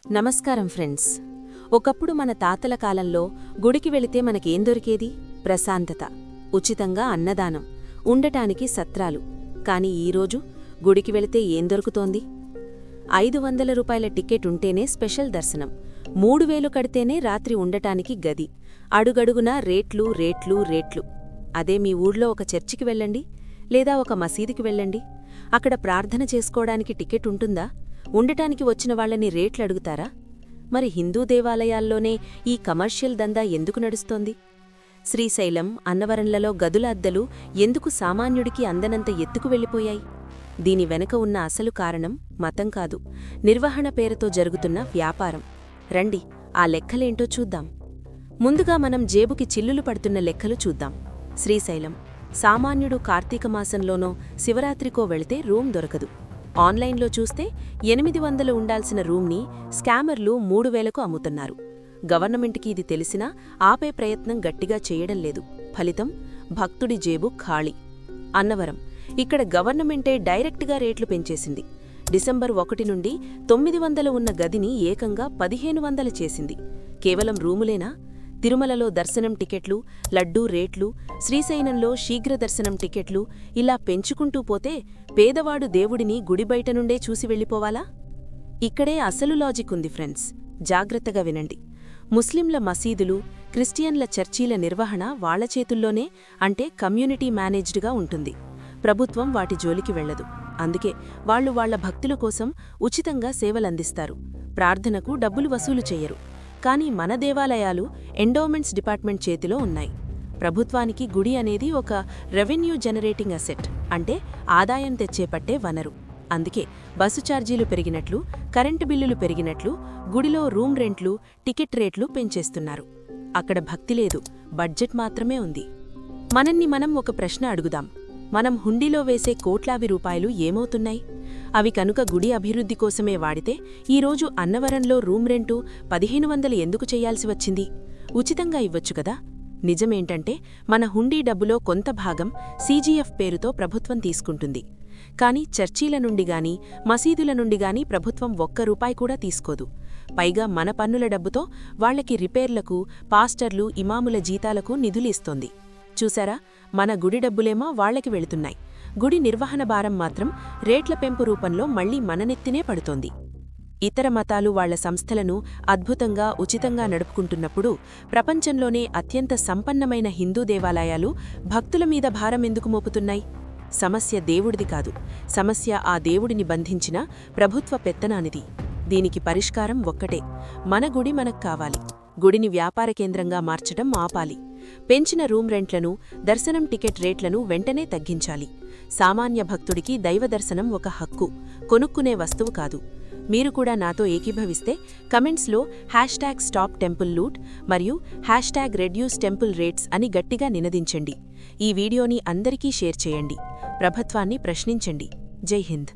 నమస్కారం ఫ్రెండ్స్. ఒకప్పుడు మన తాతల కాలంలో గుడికి వెళితే మనకేం దొరికేది? ప్రశాంతత, ఉచితంగా అన్నదానం, ఉండటానికి సత్రాలు. కాని ఈరోజు గుడికి వెళితే ఏం దొరుకుతోంది? 500 రూపాయల టికెట్ ఉంటేనే స్పెషల్ దర్శనం, 3000 కడితేనే రాత్రి ఉండటానికి గది, అడుగడుగునా రేట్లు రేట్లు రేట్లు. అదే మీ ఊళ్ళో ఒక చర్చికి వెళ్ళండి, లేదా ఒక మసీదుకి వెళ్ళండి. అక్కడ ప్రార్థన చేసుకోవడానికి టికెట్ ఉంటుందా? ఉండటానికి వచ్చిన వాళ్లని రేట్లు అడుగుతారా? మరి హిందూ దేవాలయాల్లోనే ఈ కమర్షియల్ దందా ఎందుకు నడుస్తోంది? శ్రీశైలం, అన్నవరంలలో గదుల అద్దెలు ఎందుకు సామాన్యుడికి అందనంత ఎత్తుకు వెళ్ళిపోయాయి? దీని వెనక ఉన్న అసలు కారణం మతం కాదు, నిర్వహణ పేరుతో జరుగుతున్న వ్యాపారం. రండి, ఆ లెక్కలేంటో చూద్దాం. ముందుగా మనం జేబుకి చిల్లులు పడుతున్న లెక్కలు చూద్దాం. శ్రీశైలం సామాన్యుడు కార్తీకమాసంలోనో శివరాత్రికో వెళితే రూమ్ దొరకదు. ఆన్లైన్లో చూస్తే 800 ఉండాల్సిన రూమ్ని స్కామర్లు 3000కు అమ్ముతున్నారు. గవర్నమెంట్కి ఇది తెలిసినా ఆపే ప్రయత్నం గట్టిగా చేయడం లేదు. ఫలితం భక్తుడి జేబు ఖాళీ. అన్నవరం, ఇక్కడ గవర్నమెంటే డైరెక్ట్గా రేట్లు పెంచేసింది. డిసెంబర్ 1 నుండి 900 ఉన్న గదిని ఏకంగా 1500 చేసింది. కేవలం రూములేనా? తిరుమలలో దర్శనం టికెట్లు, లడ్డూ రేట్లు, శ్రీశైలంలో శీఘ్ర దర్శనం టికెట్లు, ఇలా పెంచుకుంటూ పోతే పేదవాడు దేవుడిని గుడి బయట నుండే చూసి వెళ్ళిపోవాలా? ఇక్కడే అసలు లాజిక్ ఉంది ఫ్రెండ్స్, జాగ్రత్తగా వినండి. ముస్లింల మసీదులు, క్రిస్టియన్ల చర్చీల నిర్వహణ వాళ్ల చేతుల్లోనే, అంటే కమ్యూనిటీ మేనేజ్డ్గా ఉంటుంది. ప్రభుత్వం వాటి జోలికి వెళ్లదు. అందుకే వాళ్లు వాళ్ల భక్తుల కోసం ఉచితంగా సేవలందిస్తారు, ప్రార్థనకు డబ్బులు వసూలు చెయ్యరు. కానీ మన దేవాలయాలు ఎండోమెంట్స్ డిపార్ట్మెంట్ చేతిలో ఉన్నాయి. ప్రభుత్వానికి గుడి అనేది ఒక రెవెన్యూ జనరేటింగ్ అసెట్, అంటే ఆదాయం తెచ్చేపట్టే వనరు. అందుకే బస్సు ఛార్జీలు పెరిగినట్లు, కరెంటు బిల్లులు పెరిగినట్లు గుడిలో రూమ్ రెంట్లు, టికెట్ రేట్లు పెంచేస్తున్నారు. అక్కడ భక్తి లేదు, బడ్జెట్ మాత్రమే ఉంది. మనల్ని మనం ఒక ప్రశ్న అడుగుదాం. మనం హుండీలో వేసే కోట్లాది రూపాయలు ఏమవుతున్నాయి? అవి కనుక గుడి అభివృద్ధి కోసమే వాడితే ఈరోజు అన్నవరంలో రూమ్ రెంటు 1500 ఎందుకు చెయ్యాల్సి వచ్చింది? ఉచితంగా ఇవ్వచ్చు కదా. నిజమేంటంటే మన హుండీ డబ్బులో కొంత భాగం సీజీఎఫ్ పేరుతో ప్రభుత్వం తీసుకుంటుంది. కాని చర్చీల నుండిగాని, మసీదుల నుండిగాని ప్రభుత్వం ₹1 కూడా తీసుకోదు. పైగా మన పన్నుల డబ్బుతో వాళ్లకి రిపేర్లకు, పాస్టర్లు, ఇమాముల జీతాలకు నిధులిస్తోంది. చూసారా, మన గుడి డబ్బులేమో వాళ్లకి వెళుతున్నాయి. గుడి నిర్వహణ భారం మాత్రం రేట్ల పెంపు రూపంలో మళ్లీ మననెత్తినే పడుతోంది. ఇతర మతాలు వాళ్ల సంస్థలను అద్భుతంగా, ఉచితంగా నడుపుకుంటున్నప్పుడు ప్రపంచంలోనే అత్యంత సంపన్నమైన హిందూ దేవాలయాలు భక్తుల మీద భారం ఎందుకు మోపుతున్నాయి? సమస్య దేవుడిది కాదు, సమస్య ఆ దేవుడిని బంధించిన ప్రభుత్వ పెత్తనానిది. దీనికి పరిష్కారం ఒక్కటే, మన గుడి మనకు కావాలి. గుడిని వ్యాపార కేంద్రంగా మార్చడం ఆపాలి. పెంచిన రూమ్ రెంట్లను, దర్శనం టికెట్ రేట్లను వెంటనే తగ్గించాలి. సామాన్య భక్తుడికి దైవదర్శనం ఒక హక్కు, కొనుక్కునే వస్తువు కాదు. మీరు కూడా నాతో ఏకీభవిస్తే కమెంట్స్లో #StopTempleLoot మరియు #ReduceTempleRates అని గట్టిగా నినదించండి. ఈ వీడియోని అందరికీ షేర్ చేయండి. ప్రభుత్వాన్ని ప్రశ్నించండి. జై హింద్.